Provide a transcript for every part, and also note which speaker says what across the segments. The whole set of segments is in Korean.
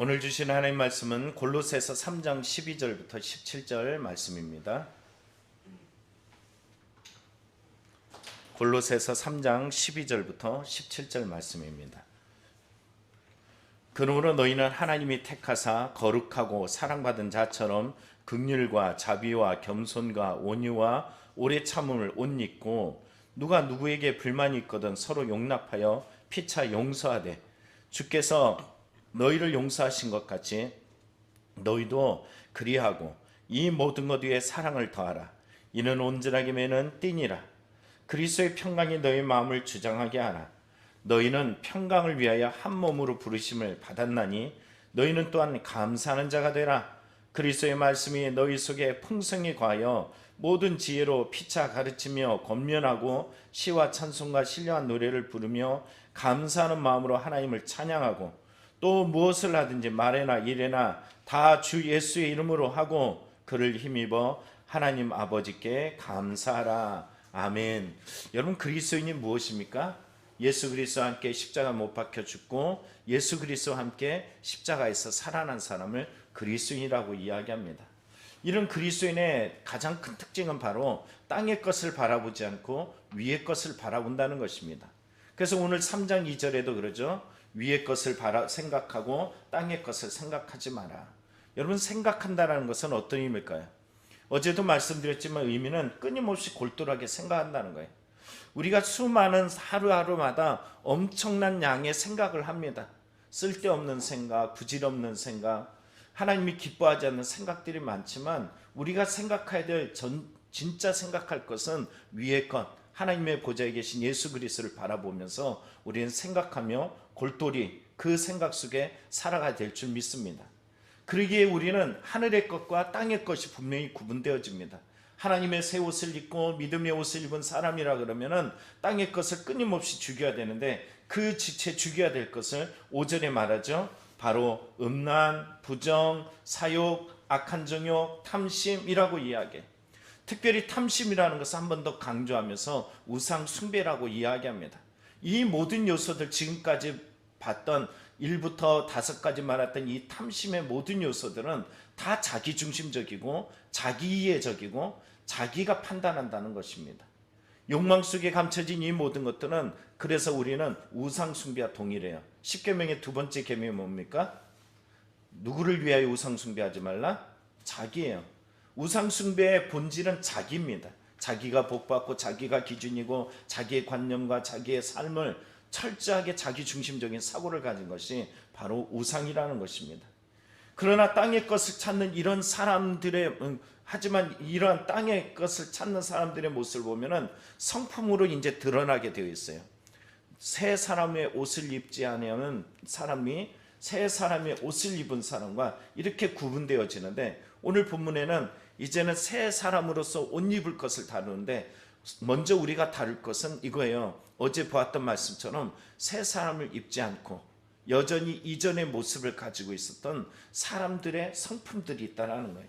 Speaker 1: 오늘 주신 하나님 말씀은 골로새서 3장 12절부터 17절 말씀입니다. 골로새서 3장 12절부터 17절 말씀입니다. 그러므로 너희는 하나님이 택하사 거룩하고 사랑받은 자처럼 긍휼과 자비와 겸손과 온유와 오래 참음을 옷 입고 누가 누구에게 불만이 있거든 서로 용납하여 피차 용서하되 주께서 너희를 용서하신 것 같이 너희도 그리하고 이 모든 것 위에 사랑을 더하라. 이는 온전하게 매는 띠니라. 그리스도의 평강이 너희 마음을 주장하게 하라. 너희는 평강을 위하여 한 몸으로 부르심을 받았나니 너희는 또한 감사하는 자가 되라. 그리스도의 말씀이 너희 속에 풍성히 과하여 모든 지혜로 피차 가르치며 권면하고 시와 찬송과 신령한 노래를 부르며 감사하는 마음으로 하나님을 찬양하고 또 무엇을 하든지 말에나 일에나 다 주 예수의 이름으로 하고 그를 힘입어 하나님 아버지께 감사하라. 아멘. 여러분, 그리스도인이 무엇입니까? 예수 그리스도와 함께 십자가 못 박혀 죽고 예수 그리스도와 함께 십자가에서 살아난 사람을 그리스도인이라고 이야기합니다. 이런 그리스도인의 가장 큰 특징은 바로 땅의 것을 바라보지 않고 위의 것을 바라본다는 것입니다. 그래서 오늘 3장 2절에도 그러죠. 위의 것을 생각하고 땅의 것을 생각하지 마라. 여러분, 생각한다는 것은 어떤 의미일까요? 어제도 말씀드렸지만 의미는 끊임없이 골똘하게 생각한다는 거예요. 우리가 수많은 하루하루마다 엄청난 양의 생각을 합니다. 쓸데없는 생각, 부질없는 생각, 하나님이 기뻐하지 않는 생각들이 많지만 우리가 생각해야 될 진짜 생각할 것은 위의 것, 하나님의 보좌에 계신 예수 그리스도를 바라보면서 우리는 생각하며 골똘히 그 생각 속에 살아가야 될 줄 믿습니다. 그러기에 우리는 하늘의 것과 땅의 것이 분명히 구분되어집니다. 하나님의 새 옷을 입고 믿음의 옷을 입은 사람이라 그러면은 땅의 것을 끊임없이 죽여야 되는데 그 지체 죽여야 될 것을 5절에 말하죠. 바로 음란, 부정, 사욕, 악한 정욕, 탐심이라고 이야기해. 특별히 탐심이라는 것을 한 번 더 강조하면서 우상 숭배라고 이야기합니다. 이 모든 요소들, 지금까지 봤던 1부터 5까지 말했던 이 탐심의 모든 요소들은 다 자기중심적이고 자기이해적이고 자기가 판단한다는 것입니다. 욕망 속에 감춰진 이 모든 것들은 그래서 우리는 우상 숭배와 동일해요. 10계명의 두 번째 계명이 뭡니까? 누구를 위하여 우상 숭배하지 말라? 자기예요. 우상 숭배의 본질은 자기입니다. 자기가 복받고 자기가 기준이고 자기의 관념과 자기의 삶을 철저하게 자기중심적인 사고를 가진 것이 바로 우상이라는 것입니다. 그러나 땅의 것을 찾는 이런 사람들의 하지만 이러한 땅의 것을 찾는 사람들의 모습을 보면은 성품으로 이제 드러나게 되어 있어요. 새 사람의 옷을 입지 않으면 사람이 새 사람의 옷을 입은 사람과 이렇게 구분되어지는데 오늘 본문에는 이제는 새 사람으로서 옷 입을 것을 다루는데 먼저 우리가 다룰 것은 이거예요. 어제 보았던 말씀처럼 새 사람을 입지 않고 여전히 이전의 모습을 가지고 있었던 사람들의 성품들이 있다는 거예요.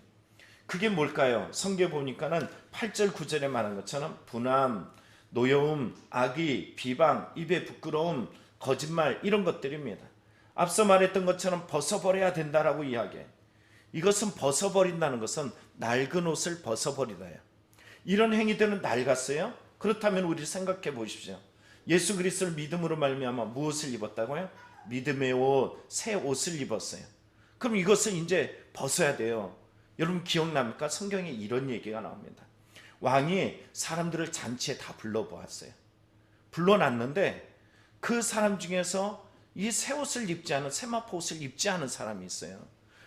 Speaker 1: 그게 뭘까요? 성경에 보니까는 8절 9절에 말한 것처럼 분함, 노여움, 악의, 비방, 입의 부끄러움, 거짓말 이런 것들입니다. 앞서 말했던 것처럼 벗어버려야 된다라고 이야기해요. 이것은 벗어버린다는 것은 낡은 옷을 벗어버리다예요. 이런 행위들은 낡았어요? 그렇다면 우리 생각해 보십시오. 예수 그리스도를 믿음으로 말미암아 무엇을 입었다고요? 믿음의 옷, 새 옷을 입었어요. 그럼 이것을 이제 벗어야 돼요. 여러분 기억납니까? 성경에 이런 얘기가 나옵니다. 왕이 사람들을 잔치에 다 불러보았어요. 불러놨는데 그 사람 중에서 이 새 옷을 입지 않은 세마포 옷을 입지 않은 사람이 있어요.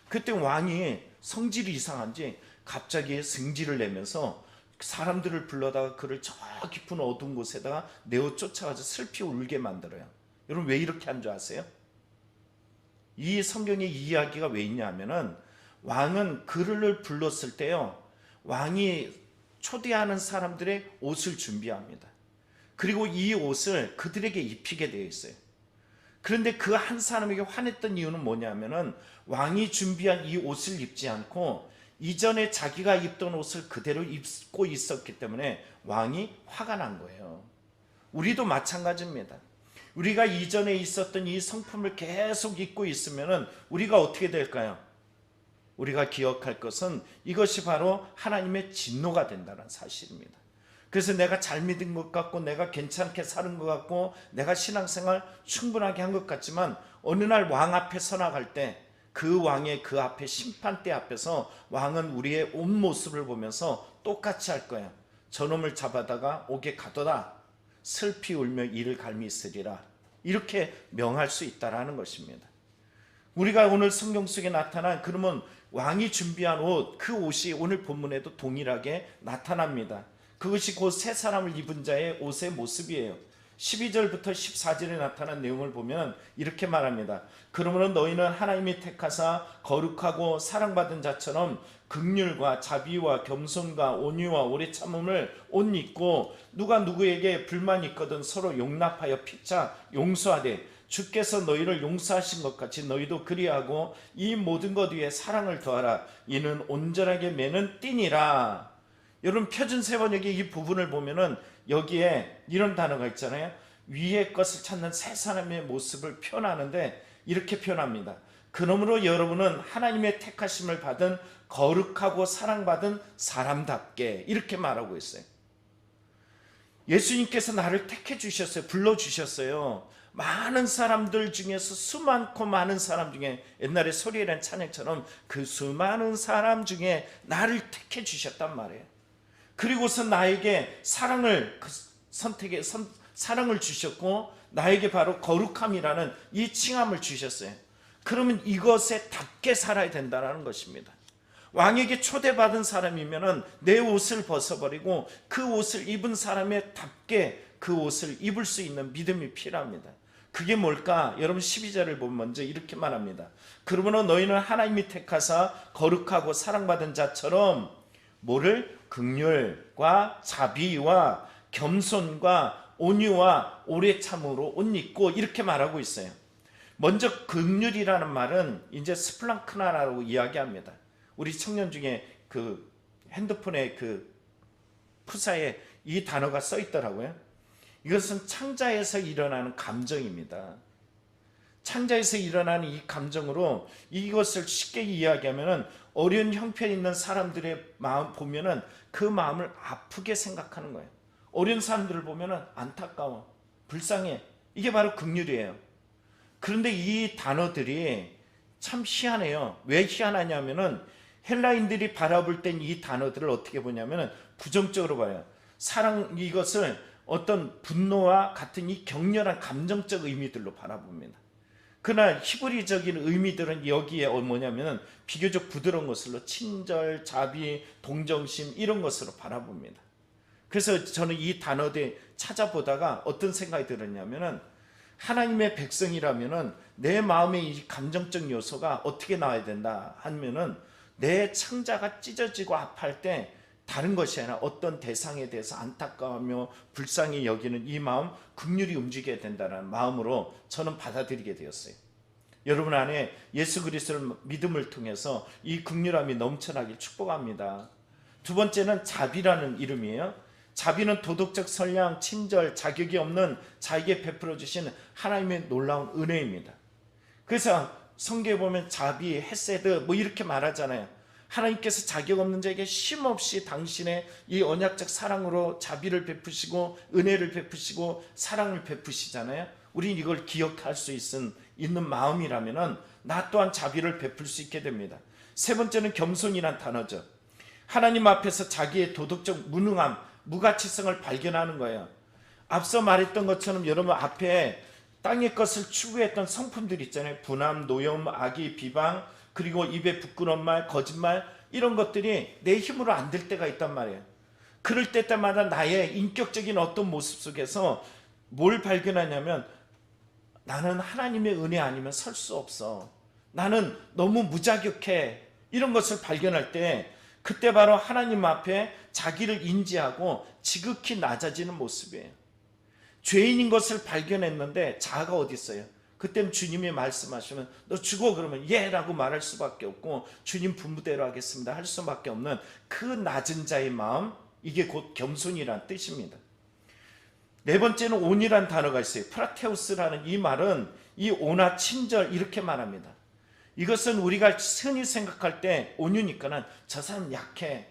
Speaker 1: 그때 왕이 성질이 이상한지 갑자기 승질을 내면서 사람들을 불러다가 그를 저 깊은 어두운 곳에다가 내어 쫓아가서 슬피 울게 만들어요. 여러분 왜 이렇게 한 줄 아세요? 이 성경의 이야기가 왜 있냐면은 왕은 그를 불렀을 때요, 왕이 초대하는 사람들의 옷을 준비합니다. 그리고 이 옷을 그들에게 입히게 되어 있어요. 그런데 그 한 사람에게 화냈던 이유는 뭐냐면은 왕이 준비한 이 옷을 입지 않고 이전에 자기가 입던 옷을 그대로 입고 있었기 때문에 왕이 화가 난 거예요. 우리도 마찬가지입니다. 우리가 이전에 있었던 이 성품을 계속 잊고 있으면 우리가 어떻게 될까요? 우리가 기억할 것은 이것이 바로 하나님의 진노가 된다는 사실입니다. 그래서 내가 잘 믿은 것 같고 내가 괜찮게 사는 것 같고 내가 신앙생활 충분하게 한 것 같지만 어느 날 왕 앞에 서나갈 때 그 왕의 그 앞에 심판대 앞에서 왕은 우리의 온 모습을 보면서 똑같이 할 거야. 저놈을 잡아다가 옥에 가둬라. 슬피 울며 이를 갈미 있으리라. 이렇게 명할 수 있다라는 것입니다. 우리가 오늘 성경 속에 나타난 그러면 왕이 준비한 옷, 그 옷이 오늘 본문에도 동일하게 나타납니다. 그것이 곧 새 사람을 입은 자의 옷의 모습이에요. 12절부터 14절에 나타난 내용을 보면 이렇게 말합니다. 그러므로 너희는 하나님이 택하사 거룩하고 사랑받은 자처럼 긍휼과 자비와 겸손과 온유와 오래 참음을 옷 입고 누가 누구에게 불만이 있거든 서로 용납하여 피차 용서하되 주께서 너희를 용서하신 것 같이 너희도 그리하고 이 모든 것 위에 사랑을 더하라. 이는 온전하게 매는 띠니라. 여러분 표준 세번역의 이 부분을 보면은 여기에 이런 단어가 있잖아요. 위의 것을 찾는 새 사람의 모습을 표현하는데 이렇게 표현합니다. 그러므로 여러분은 하나님의 택하심을 받은 거룩하고 사랑받은 사람답게 이렇게 말하고 있어요. 예수님께서 나를 택해 주셨어요. 불러 주셨어요. 많은 사람들 중에서 수많고 많은 사람 중에 옛날에 소리라는 찬양처럼 그 수많은 사람 중에 나를 택해 주셨단 말이에요. 그리고서 나에게 사랑을 사랑을 주셨고 나에게 바로 거룩함이라는 이 칭함을 주셨어요. 그러면 이것에 답게 살아야 된다는 것입니다. 왕에게 초대받은 사람이면 내 옷을 벗어버리고 그 옷을 입은 사람에 답게 그 옷을 입을 수 있는 믿음이 필요합니다. 그게 뭘까? 여러분 12절을 보면 먼저 이렇게 말합니다. 그러므로 너희는 하나님이 택하사 거룩하고 사랑받은 자처럼 뭐를? 긍휼과 자비와 겸손과 온유와 오래 참음으로 옷 입고 이렇게 말하고 있어요. 먼저 긍휼이라는 말은 이제 스플랑크나라고 이야기합니다. 우리 청년 중에 그 핸드폰에 그 푸사에 이 단어가 써 있더라고요. 이것은 창자에서 일어나는 감정입니다. 창자에서 일어나는 이 감정으로 이것을 쉽게 이야기하면 어려운 형편이 있는 사람들의 마음 보면은 그 마음을 아프게 생각하는 거예요. 어려운 사람들을 보면은 안타까워, 불쌍해. 이게 바로 긍휼이에요. 그런데 이 단어들이 참 희한해요. 왜 희한하냐면은 헬라인들이 바라볼 땐 이 단어들을 어떻게 보냐면은 부정적으로 봐요. 사랑 이것을 어떤 분노와 같은 이 격렬한 감정적 의미들로 바라봅니다. 그러나 히브리적인 의미들은 여기에 뭐냐면 비교적 부드러운 것으로 친절, 자비, 동정심 이런 것으로 바라봅니다. 그래서 저는 이 단어들 찾아보다가 어떤 생각이 들었냐면은 하나님의 백성이라면은 내 마음의 이 감정적 요소가 어떻게 나와야 된다 하면은 내 창자가 찢어지고 아파할 때 다른 것이 아니라 어떤 대상에 대해서 안타까워하며 불쌍히 여기는 이 마음, 긍휼히 움직여야 된다는 마음으로 저는 받아들이게 되었어요. 여러분 안에 예수 그리스도를 믿음을 통해서 이 긍휼함이 넘쳐나길 축복합니다. 두 번째는 자비라는 이름이에요. 자비는 도덕적 선량, 친절, 자격이 없는 자에게 베풀어 주신 하나님의 놀라운 은혜입니다. 그래서 성경에 보면 자비, 헤세드 뭐 이렇게 말하잖아요. 하나님께서 자격 없는 자에게 쉼없이 당신의 이 언약적 사랑으로 자비를 베푸시고 은혜를 베푸시고 사랑을 베푸시잖아요. 우리는 이걸 기억할 수 있는 마음이라면 나 또한 자비를 베풀 수 있게 됩니다. 세 번째는 겸손이란 단어죠. 하나님 앞에서 자기의 도덕적 무능함, 무가치성을 발견하는 거예요. 앞서 말했던 것처럼 여러분 앞에 땅의 것을 추구했던 성품들 있잖아요. 분함, 노여움, 악의, 비방, 그리고 입에 부끄러운 말, 거짓말 이런 것들이 내 힘으로 안 될 때가 있단 말이에요. 그럴 때마다 나의 인격적인 어떤 모습 속에서 뭘 발견하냐면 나는 하나님의 은혜 아니면 설 수 없어. 나는 너무 무자격해. 이런 것을 발견할 때 그때 바로 하나님 앞에 자기를 인지하고 지극히 낮아지는 모습이에요. 죄인인 것을 발견했는데 자아가 어디 있어요? 그때는 주님이 말씀하시면 너 죽어 그러면 예 라고 말할 수밖에 없고 주님 분부대로 하겠습니다 할 수밖에 없는 그 낮은 자의 마음, 이게 곧 겸손이란 뜻입니다. 네 번째는 온이란 단어가 있어요. 프라테우스라는 이 말은 이 온화 친절 이렇게 말합니다. 이것은 우리가 흔히 생각할 때 온유니까는 저 사람 약해.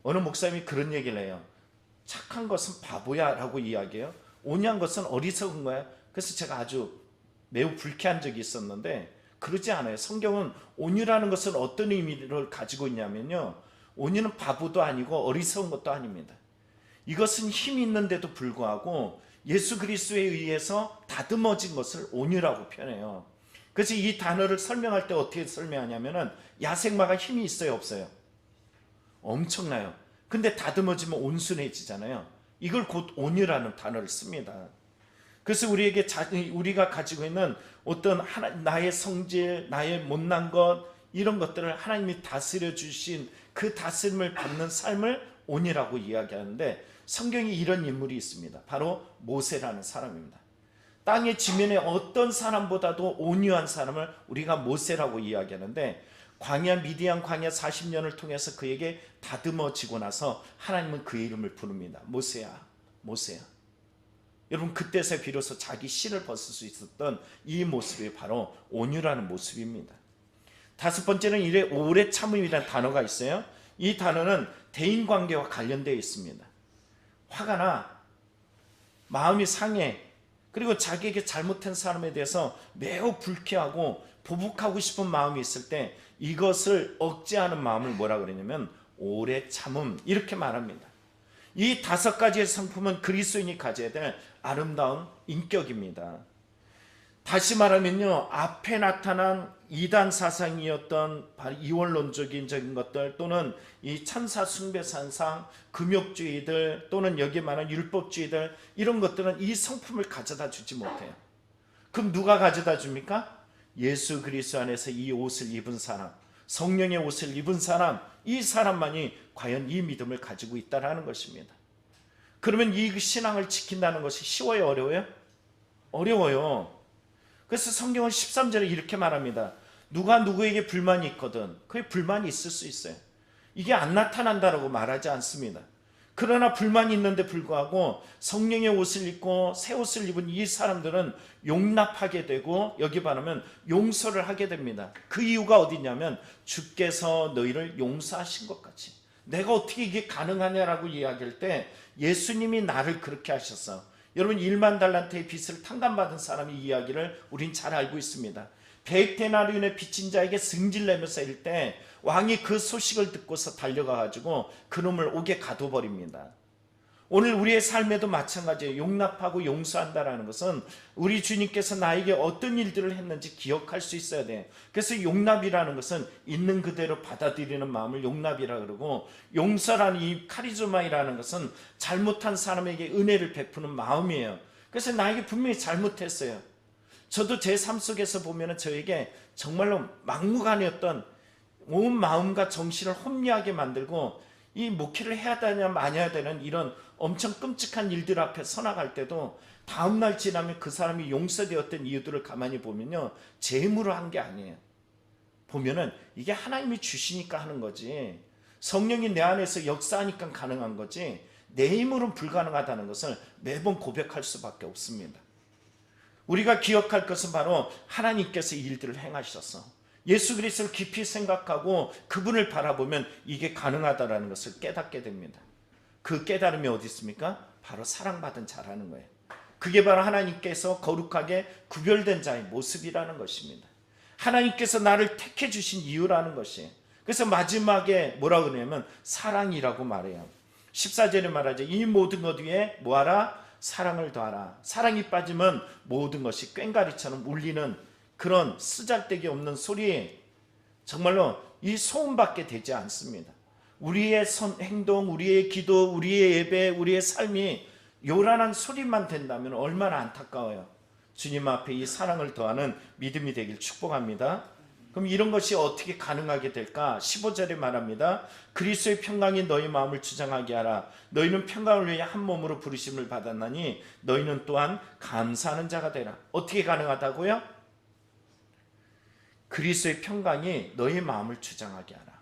Speaker 1: 어느 목사님이 그런 얘기를 해요. 착한 것은 바보야 라고 이야기해요. 온유한 것은 어리석은 거야. 그래서 제가 아주 매우 불쾌한 적이 있었는데 그러지 않아요. 성경은 온유라는 것은 어떤 의미를 가지고 있냐면요, 온유는 바보도 아니고 어리석은 것도 아닙니다. 이것은 힘이 있는데도 불구하고 예수 그리스도에 의해서 다듬어진 것을 온유라고 표현해요. 그래서 이 단어를 설명할 때 어떻게 설명하냐면은 야생마가 힘이 있어요, 없어요? 엄청나요. 근데 다듬어지면 온순해지잖아요. 이걸 곧 온유라는 단어를 씁니다. 그래서 우리가 가지고 있는 어떤 나의 성질, 나의 못난 것, 이런 것들을 하나님이 다스려 주신 그 다스림을 받는 삶을 온유라고 이야기하는데, 성경에 이런 인물이 있습니다. 바로 모세라는 사람입니다. 땅의 지면에 어떤 사람보다도 온유한 사람을 우리가 모세라고 이야기하는데, 미디안 광야 40년을 통해서 그에게 다듬어지고 나서 하나님은 그의 이름을 부릅니다. 모세야, 모세야. 여러분, 그때서 비로소 자기 씨를 벗을 수 있었던 이 모습이 바로 온유라는 모습입니다. 다섯 번째는 이래 오래 참음이라는 단어가 있어요. 이 단어는 대인관계와 관련되어 있습니다. 화가 나, 마음이 상해, 그리고 자기에게 잘못한 사람에 대해서 매우 불쾌하고 보복하고 싶은 마음이 있을 때 이것을 억제하는 마음을 뭐라 그러냐면 오래 참음, 이렇게 말합니다. 이 다섯 가지의 성품은 그리스도인이 가져야 될 아름다운 인격입니다. 다시 말하면요, 앞에 나타난 이단 사상이었던 이원론적인 것들, 또는 이 천사 숭배 산상, 금욕주의들, 또는 여기에 말하는 율법주의들, 이런 것들은 이 성품을 가져다 주지 못해요. 그럼 누가 가져다 줍니까? 예수 그리스도 안에서 이 옷을 입은 사람, 성령의 옷을 입은 사람, 이 사람만이 과연 이 믿음을 가지고 있다는 것입니다. 그러면 이 신앙을 지킨다는 것이 쉬워요, 어려워요? 어려워요. 그래서 성경은 13절에 이렇게 말합니다. 누가 누구에게 불만이 있거든 그의 불만이 있을 수 있어요. 이게 안 나타난다라고 말하지 않습니다. 그러나 불만이 있는데 불구하고 성령의 옷을 입고 새 옷을 입은 이 사람들은 용납하게 되고, 여기 말하면 용서를 하게 됩니다. 그 이유가 어디냐면 주께서 너희를 용서하신 것 같이. 내가 어떻게 이게 가능하냐라고 이야기할 때 예수님이 나를 그렇게 하셨어. 여러분, 1만 달란트의 빚을 탕감받은 사람의 이야기를 우린 잘 알고 있습니다. 100데나리온의 빚진 자에게 승질내면서 일 때 왕이 그 소식을 듣고서 달려가가지고 그놈을 옥에 가둬버립니다. 오늘 우리의 삶에도 마찬가지예요. 용납하고 용서한다라는 것은 우리 주님께서 나에게 어떤 일들을 했는지 기억할 수 있어야 돼요. 그래서 용납이라는 것은 있는 그대로 받아들이는 마음을 용납이라 그러고, 용서라는 이 카리즈마이라는 것은 잘못한 사람에게 은혜를 베푸는 마음이에요. 그래서 나에게 분명히 잘못했어요. 저도 제 삶 속에서 보면은 저에게 정말로 막무가내였던 온 마음과 정신을 혼미하게 만들고, 이 목회를 해야 되냐 마냐 되는 이런 엄청 끔찍한 일들 앞에 서나갈 때도 다음날 지나면 그 사람이 용서되었던 이유들을 가만히 보면요, 제 힘으로 한 게 아니에요. 보면은 이게 하나님이 주시니까 하는 거지, 성령이 내 안에서 역사하니까 가능한 거지, 내 힘으로는 불가능하다는 것을 매번 고백할 수밖에 없습니다. 우리가 기억할 것은 바로 하나님께서 이 일들을 행하셨어. 예수 그리스도를 깊이 생각하고 그분을 바라보면 이게 가능하다는 것을 깨닫게 됩니다. 그 깨달음이 어디 있습니까? 바로 사랑받은 자라는 거예요. 그게 바로 하나님께서 거룩하게 구별된 자의 모습이라는 것입니다. 하나님께서 나를 택해 주신 이유라는 것이에요. 그래서 마지막에 뭐라 그러냐면 사랑이라고 말해요. 14절에 말하죠. 이 모든 것 위에 뭐하라? 사랑을 더하라. 사랑이 빠지면 모든 것이 꽹과리처럼 울리는 그런 쓰잘데기 없는 소리에 정말로 이 소음밖에 되지 않습니다. 우리의 행동, 우리의 기도, 우리의 예배, 우리의 삶이 요란한 소리만 된다면 얼마나 안타까워요. 주님 앞에 이 사랑을 더하는 믿음이 되길 축복합니다. 그럼 이런 것이 어떻게 가능하게 될까? 15절에 말합니다. 그리스도의 평강이 너희 마음을 주장하게 하라. 너희는 평강을 위해 한 몸으로 부르심을 받았나니 너희는 또한 감사하는 자가 되라. 어떻게 가능하다고요? 그리스도의 평강이 너희 마음을 주장하게 하라.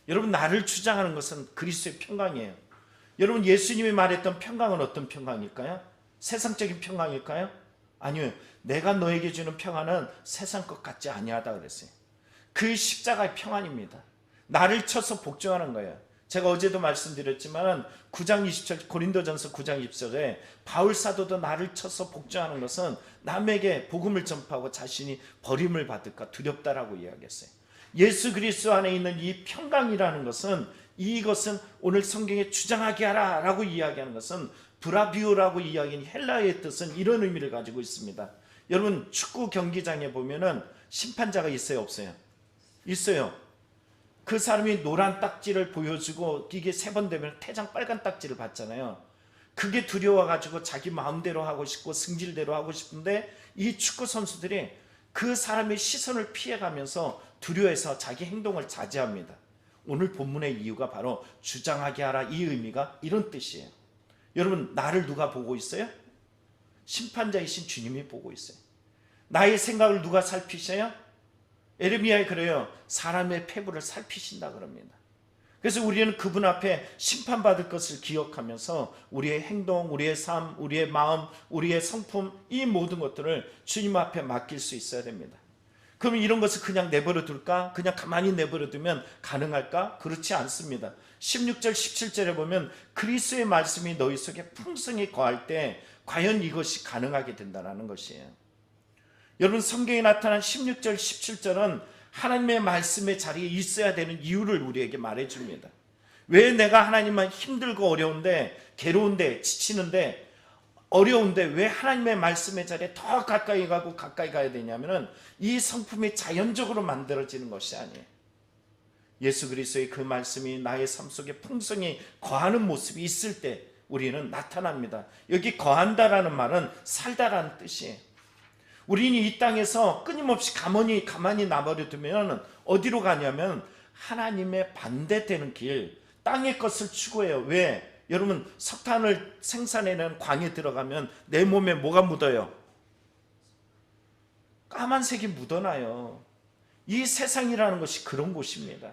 Speaker 1: 여러분, 나를 주장하는 것은 그리스도의 평강이에요. 여러분, 예수님이 말했던 평강은 어떤 평강일까요? 세상적인 평강일까요? 아니요. 내가 너에게 주는 평안은 세상 것 같지 아니하다 그랬어요. 그 십자가의 평안입니다. 나를 쳐서 복종하는 거예요. 제가 어제도 말씀드렸지만 9장 20절 고린도전서 9장 20절에 바울 사도도 나를 쳐서 복종하는 것은 남에게 복음을 전파하고 자신이 버림을 받을까 두렵다라고 이야기했어요. 예수 그리스도 안에 있는 이 평강이라는 것은, 이것은 오늘 성경에 주장하게 하라 라고 이야기하는 것은 브라비오라고 이야기하는 헬라어의 뜻은 이런 의미를 가지고 있습니다. 여러분, 축구 경기장에 보면은 심판자가 있어요, 없어요? 있어요. 그 사람이 노란 딱지를 보여주고 이게 3번 되면 퇴장 빨간 딱지를 받잖아요. 그게 두려워가지고 자기 마음대로 하고 싶고 승질대로 하고 싶은데, 이 축구 선수들이 그 사람의 시선을 피해가면서 두려워해서 자기 행동을 자제합니다. 오늘 본문의 이유가 바로 주장하게 하라, 이 의미가 이런 뜻이에요. 여러분, 나를 누가 보고 있어요? 심판자이신 주님이 보고 있어요. 나의 생각을 누가 살피셔요? 에레미야에 그래요. 사람의 패부를 살피신다 그럽니다. 그래서 우리는 그분 앞에 심판받을 것을 기억하면서 우리의 행동, 우리의 삶, 우리의 마음, 우리의 성품, 이 모든 것들을 주님 앞에 맡길 수 있어야 됩니다. 그럼 이런 것을 그냥 내버려 둘까? 그냥 가만히 내버려 두면 가능할까? 그렇지 않습니다. 16절 17절에 보면 그리스도의 말씀이 너희 속에 풍성히 거할 때 과연 이것이 가능하게 된다는 것이에요. 여러분, 성경에 나타난 16절 17절은 하나님의 말씀의 자리에 있어야 되는 이유를 우리에게 말해줍니다. 왜 내가 하나님만 힘들고 어려운데, 괴로운데, 지치는데, 어려운데 왜 하나님의 말씀의 자리에 더 가까이 가고 가까이 가야 되냐면은 이 성품이 자연적으로 만들어지는 것이 아니에요. 예수 그리스도의 그 말씀이 나의 삶 속에 풍성히 거하는 모습이 있을 때 우리는 나타납니다. 여기 거한다라는 말은 살다라는 뜻이에요. 우리는 이 땅에서 끊임없이 가만히 나버려 두면 어디로 가냐면 하나님의 반대되는 길, 땅의 것을 추구해요. 왜? 여러분, 석탄을 생산해내는 광에 들어가면 내 몸에 뭐가 묻어요? 까만색이 묻어나요. 이 세상이라는 것이 그런 곳입니다.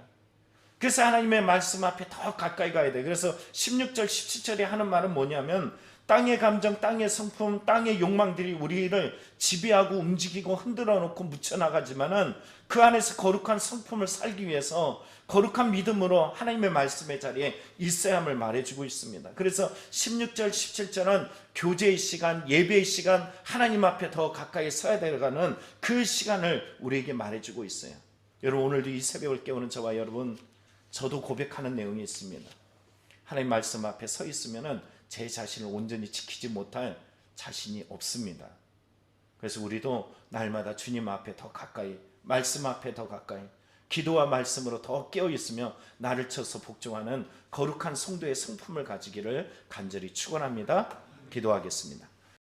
Speaker 1: 그래서 하나님의 말씀 앞에 더 가까이 가야 돼. 그래서 16절 17절에 하는 말은 뭐냐면, 땅의 감정, 땅의 성품, 땅의 욕망들이 우리를 지배하고 움직이고 흔들어 놓고 묻혀나가지만은 그 안에서 거룩한 성품을 살기 위해서 거룩한 믿음으로 하나님의 말씀의 자리에 있어야 함을 말해주고 있습니다. 그래서 16절 17절은 교제의 시간, 예배의 시간, 하나님 앞에 더 가까이 서야 되어가는 그 시간을 우리에게 말해주고 있어요. 여러분, 오늘도 이 새벽을 깨우는 저와 여러분, 저도 고백하는 내용이 있습니다. 하나님 말씀 앞에 서 있으면은 제 자신을 온전히 지키지 못할 자신이 없습니다. 그래서 우리도 날마다 주님 앞에 더 가까이, 말씀 앞에 더 가까이, 기도와 말씀으로 더 깨어 있으며 나를 쳐서 복종하는 거룩한 성도의 성품을 가지기를 간절히 축원합니다. 기도하겠습니다.